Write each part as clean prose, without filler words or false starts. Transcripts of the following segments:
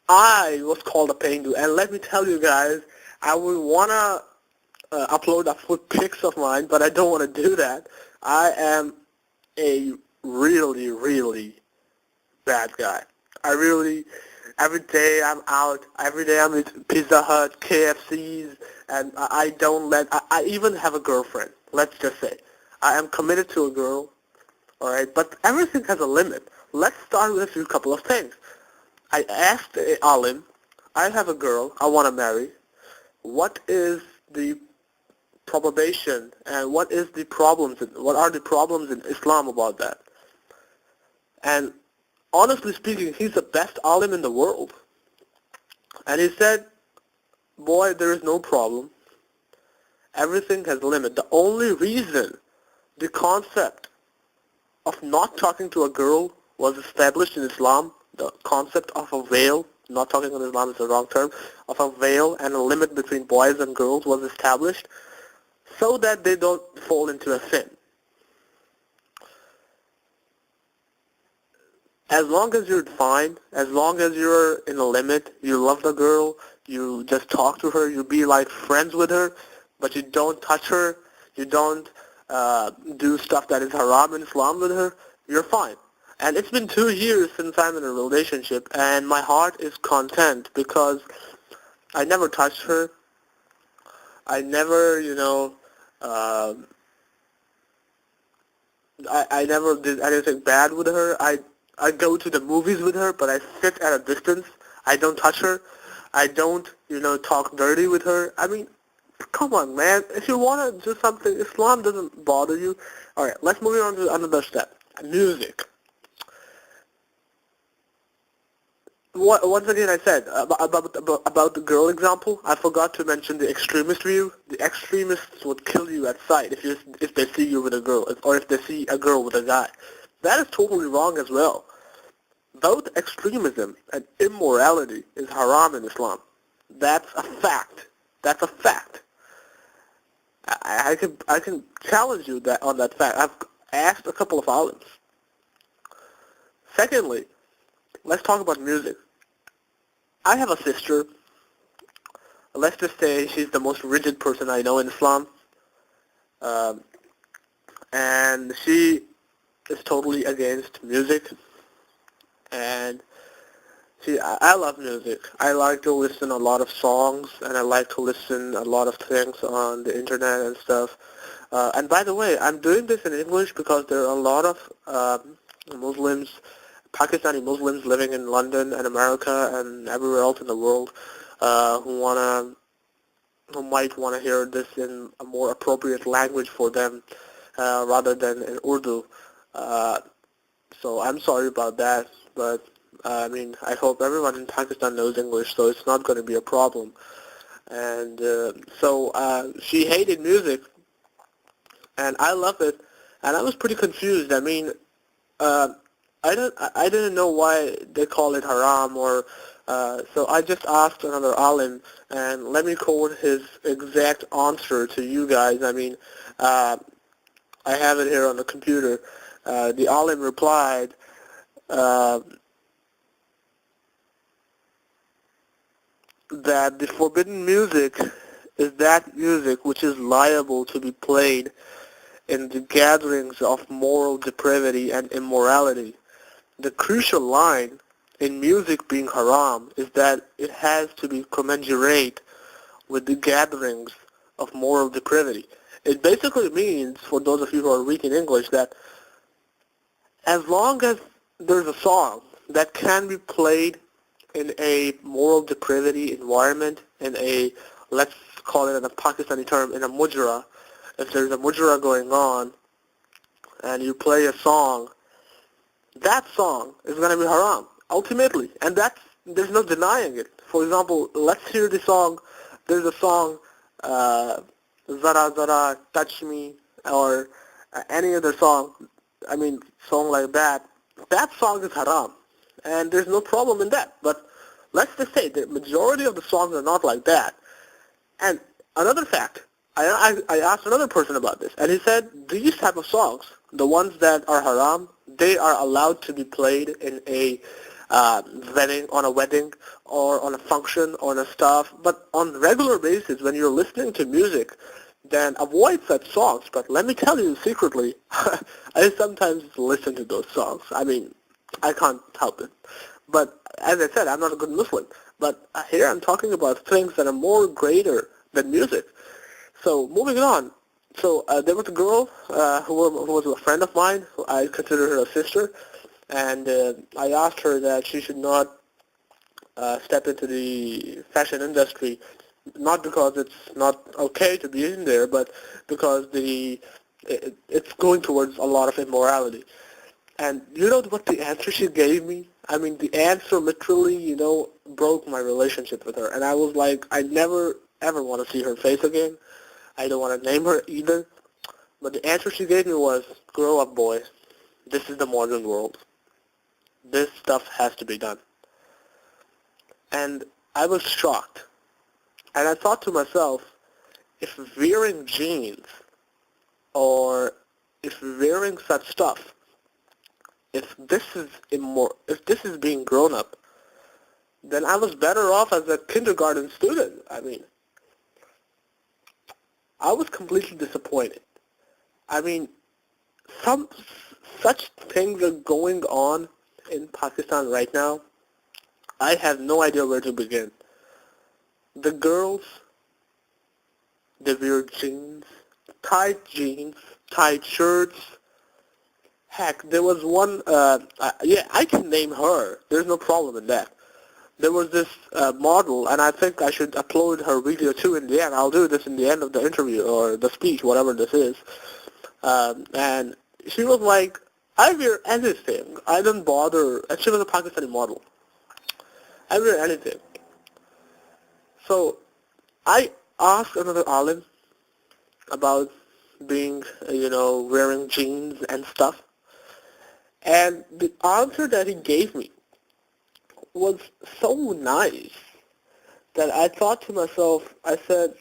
I was called a Pengu, and let me tell you guys, I would wanna upload a full pics of mine, but I don't want to do that. I am a really, really bad guy. I really, every day I'm out, every day I'm at Pizza Hut, KFCs, and I don't let, I even have a girlfriend, let's just say. I am committed to a girl, alright, but everything has a limit. Let's start with a few couple of things. I asked Alim, I have a girl I want to marry. What is the probation and what is the problems, what are the problems in Islam about that? And honestly speaking, he's the best alim in the world. And he said, boy, there is no problem. Everything has a limit. The only reason the concept of not talking to a girl was established in Islam, the concept of a veil, not talking in Islam is the wrong term, of a veil and a limit between boys and girls was established so that they don't fall into a sin. As long as you're fine, as long as you're in a limit, you love the girl, you just talk to her, you be like friends with her, but you don't touch her, you don't do stuff that is haram in Islam with her, you're fine. And it's been 2 years since I'm in a relationship, and my heart is content because I never touched her. I never, uh, I never did anything bad with her. I go to the movies with her, but I sit at a distance. I don't touch her. I don't, talk dirty with her. I mean, come on, man. If you want to do something, Islam doesn't bother you. All right, let's move on to another step. Music. Once again, I said about the girl example. I forgot to mention the extremist view. The extremists would kill you at sight if they see you with a girl, or if they see a girl with a guy. That is totally wrong as well. Both extremism and immorality is haram in Islam. That's a fact. That's a fact. I can challenge you that on that fact. I've asked a couple of alims. Secondly, let's talk about music. I have a sister. Let's just say she's the most rigid person I know in Islam. Um, and she is totally against music. And I love music. I like to listen a lot of songs, and I like to listen a lot of things on the internet and stuff. And by the way, I'm doing this in English because there are a lot of Muslims, Pakistani Muslims living in London and America and everywhere else in the world who might wanna hear this in a more appropriate language for them rather than in Urdu. Uh, so I'm sorry about that, but I mean, I hope everyone in Pakistan knows English, so it's not going to be a problem. And she hated music, and I love it, and I was pretty confused. I mean, uh, I didn't know why they call it haram, or so I just asked another alim, and let me quote his exact answer to you guys. I mean, I have it here on the computer. The alim replied. Uh, that the forbidden music is that music which is liable to be played in the gatherings of moral depravity and immorality. The crucial line in music being haram is that it has to be commensurate with the gatherings of moral depravity. It basically means, for those of you who are weak in English, that as long as there's a song that can be played in a moral depravity environment, in a, let's call it in a Pakistani term, in a mujra, if there's a mujra going on and you play a song, that song is going to be haram, ultimately. And there's no denying it. For example, let's hear the song, there's a song, Zara Zara, Touch Me, or any other song, I mean, song like that, that song is haram. And there's no problem in that. But let's just say the majority of the songs are not like that. And another fact, I asked another person about this, and he said these type of songs, the ones that are haram, they are allowed to be played in a on a wedding or on a function or on a stuff. But on regular basis, when you're listening to music, then avoid such songs. But let me tell you secretly, I sometimes listen to those songs. I mean, I can't help it. But as I said, I'm not a good Muslim. But here I'm talking about things that are more greater than music. So moving on. So there was a girl who was a friend of mine. I consider her a sister. And I asked her that she should not step into the fashion industry, not because it's not okay to be in there, but because it's going towards a lot of immorality. And you know what the answer she gave me? I mean, the answer literally, broke my relationship with her. And I was like, I never, ever want to see her face again. I don't want to name her either. But the answer she gave me was, grow up, boy. This is the modern world. This stuff has to be done. And I was shocked. And I thought to myself, if wearing jeans or if wearing such stuff, if this is being grown up, then I was better off as a kindergarten student. I mean, I was completely disappointed. I mean, such things are going on in Pakistan right now. I have no idea where to begin. The girls, they wear jeans, tight shirts. Heck, there was one, I can name her. There's no problem in that. There was this model, and I think I should upload her video too in the end. I'll do this in the end of the interview or the speech, whatever this is. And she was like, I wear anything. I don't bother. And she was a Pakistani model. I wear anything. So I asked another alim about being, wearing jeans and stuff. And the answer that he gave me was so nice that I thought to myself, I said,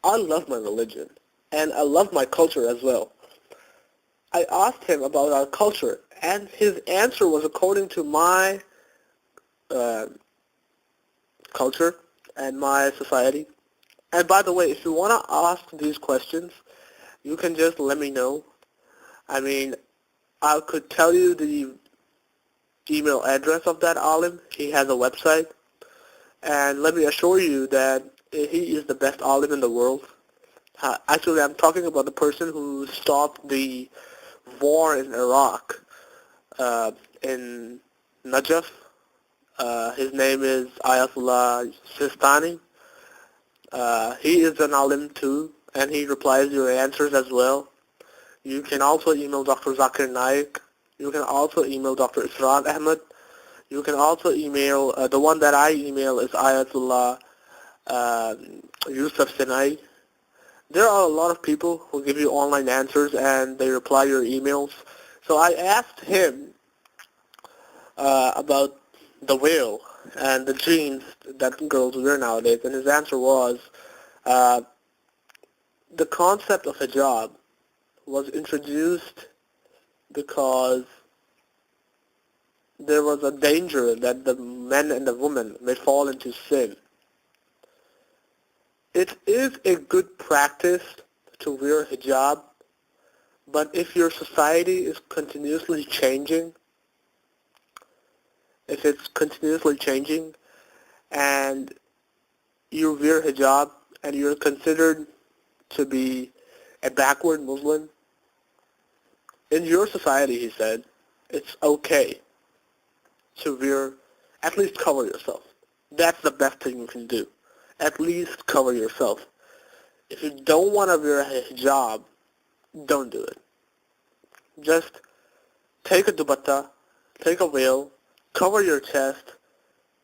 I love my religion and I love my culture as well. I asked him about our culture, and his answer was according to my culture and my society. And by the way, if you want to ask these questions, you can just let me know. I mean, I could tell you the email address of that alim. He has a website. And let me assure you that he is the best alim in the world. Actually, I'm talking about the person who stopped the war in Iraq, in Najaf. His name is Ayatollah Sistani. He is an alim too, and he replies your answers as well. You can also email Dr. Zakir Naik. You can also email Dr. Israr Ahmed. You can also email, the one that I email is Ayatollah Yusuf Sinai. There are a lot of people who give you online answers and they reply your emails. So I asked him about the veil and the jeans that girls wear nowadays, and his answer was the concept of hijab was introduced because there was a danger that the men and the women may fall into sin. It is a good practice to wear hijab, but if your society is continuously changing, if it's continuously changing and you wear hijab and you're considered to be a backward Muslim, in your society, he said, it's okay to wear, at least cover yourself. That's the best thing you can do. At least cover yourself. If you don't want to wear a hijab, don't do it. Just take a dupatta, take a veil, cover your chest,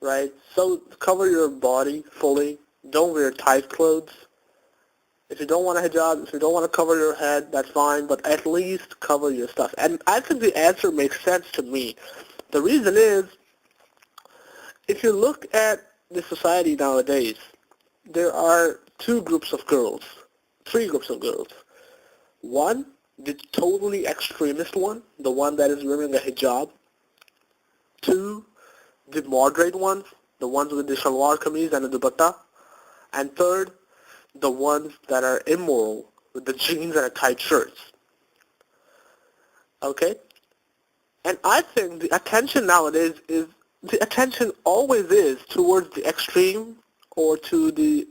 right? So cover your body fully. Don't wear tight clothes. If you don't want a hijab, if you don't want to cover your head, that's fine, but at least cover your stuff. And I think the answer makes sense to me. The reason is, if you look at the society nowadays, there are three groups of girls. One, the totally extremist one, the one that is wearing a hijab. Two, the moderate ones, the ones with the shalwar kameez and the dupatta, and third, the ones that are immoral with the jeans and the tight shirts. Okay? And I think the attention nowadays the attention always is towards the extreme or to the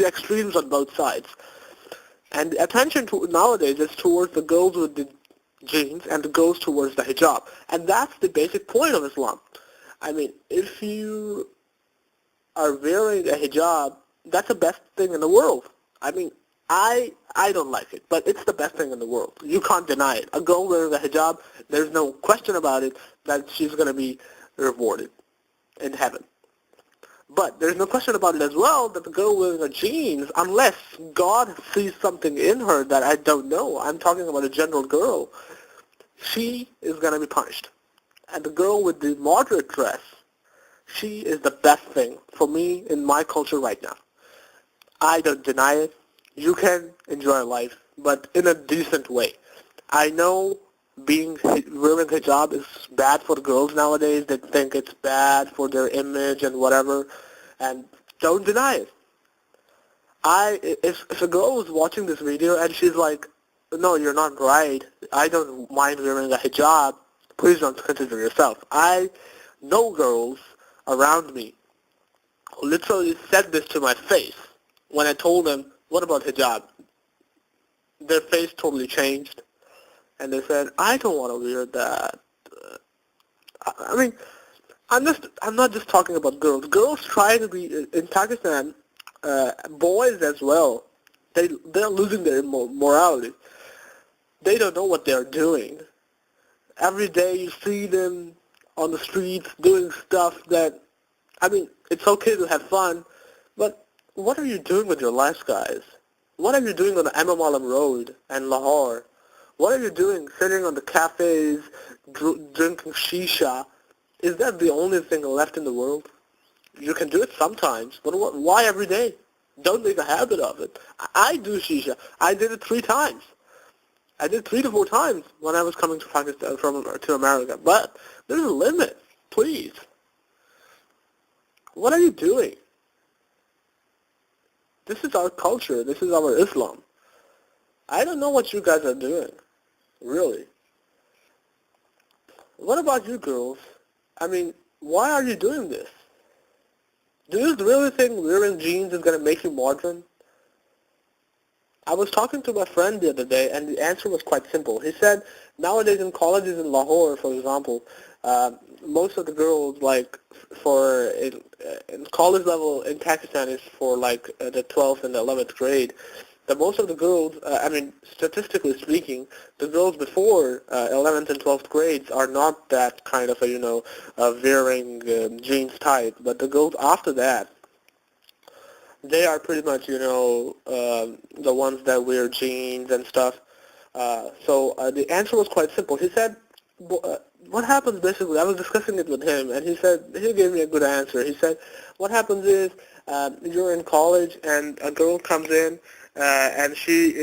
extremes on both sides. And the attention nowadays is towards the girls with the jeans and the girls towards the hijab. And that's the basic point of Islam. I mean, if you are wearing a hijab, that's the best thing in the world. I mean, I don't like it, but it's the best thing in the world. You can't deny it. A girl wearing a hijab, there's no question about it that she's going to be rewarded in heaven. But there's no question about it as well that the girl wearing a jeans, unless God sees something in her that I don't know, I'm talking about a general girl, she is going to be punished. And the girl with the moderate dress, she is the best thing for me in my culture right now. I don't deny it. You can enjoy life, but in a decent way. I know wearing hijab is bad for the girls nowadays. They think it's bad for their image and whatever, and don't deny it. If a girl is watching this video and she's like, no, you're not right, I don't mind wearing a hijab, please don't consider yourself. I know girls around me who literally said this to my face when I told them, what about hijab? Their face totally changed. And they said, I don't want to wear that. I mean, I'm not just talking about girls. Girls try to be, in Pakistan, boys as well. They're losing their morality. They don't know what they're doing. Every day you see them on the streets doing stuff that, I mean, it's okay to have fun, but what are you doing with your lives, guys? What are you doing on the Imam Alam Road and Lahore? What are you doing sitting on the cafes, drinking shisha? Is that the only thing left in the world? You can do it sometimes, but why every day? Don't make a habit of it. I do shisha. I did it 3 times. I did 3 to 4 times when I was coming to Pakistan to America. But there's a limit. Please. What are you doing? This is our culture. This is our Islam. I don't know what you guys are doing. Really. What about you girls? I mean, why are you doing this? Do you really think wearing jeans is going to make you modern? I was talking to my friend the other day, and the answer was quite simple. He said, nowadays in colleges in Lahore, for example, most of the girls, like, in college level in Pakistan is for, like, the 12th and the 11th grade. Most of the girls, I mean, statistically speaking, the girls before 11th and 12th grades are not that kind of wearing jeans type. But the girls after that, they are pretty much, the ones that wear jeans and stuff. So the answer was quite simple. He said, what happens basically, I was discussing it with him, and he gave me a good answer. He said, what happens is you're in college and a girl comes in, and she's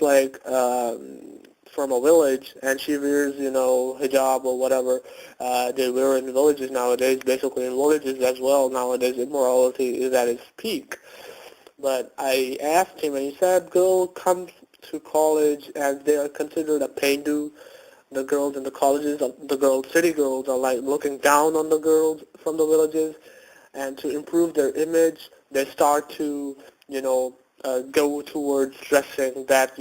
like from a village, and she wears, hijab or whatever they wear in villages nowadays. Basically in villages as well nowadays, immorality is at its peak. But I asked him, and he said, girl comes to college and they are considered a paindu. The girls in the colleges, city girls are like looking down on the girls from the villages, and to improve their image, they start to, go towards dressing that,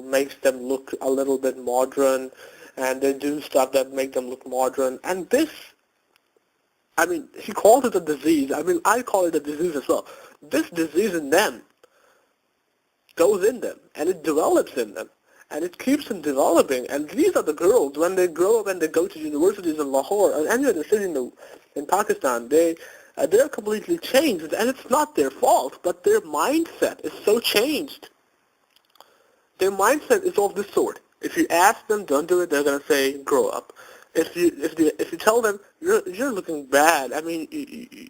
makes them look a little bit modern, and they do stuff that make them look modern. And this, I mean, he called it a disease. I mean, I call it a disease as well. This disease in them goes in them, and it develops in them, and it keeps them developing. And these are the girls, when they grow up and they go to universities in Lahore or any other city in Pakistan, they're completely changed, and it's not their fault, but their mindset is so changed. Their mindset is of this sort. If you ask them, don't do it, they're gonna say, grow up. If you tell them you're looking bad, I mean,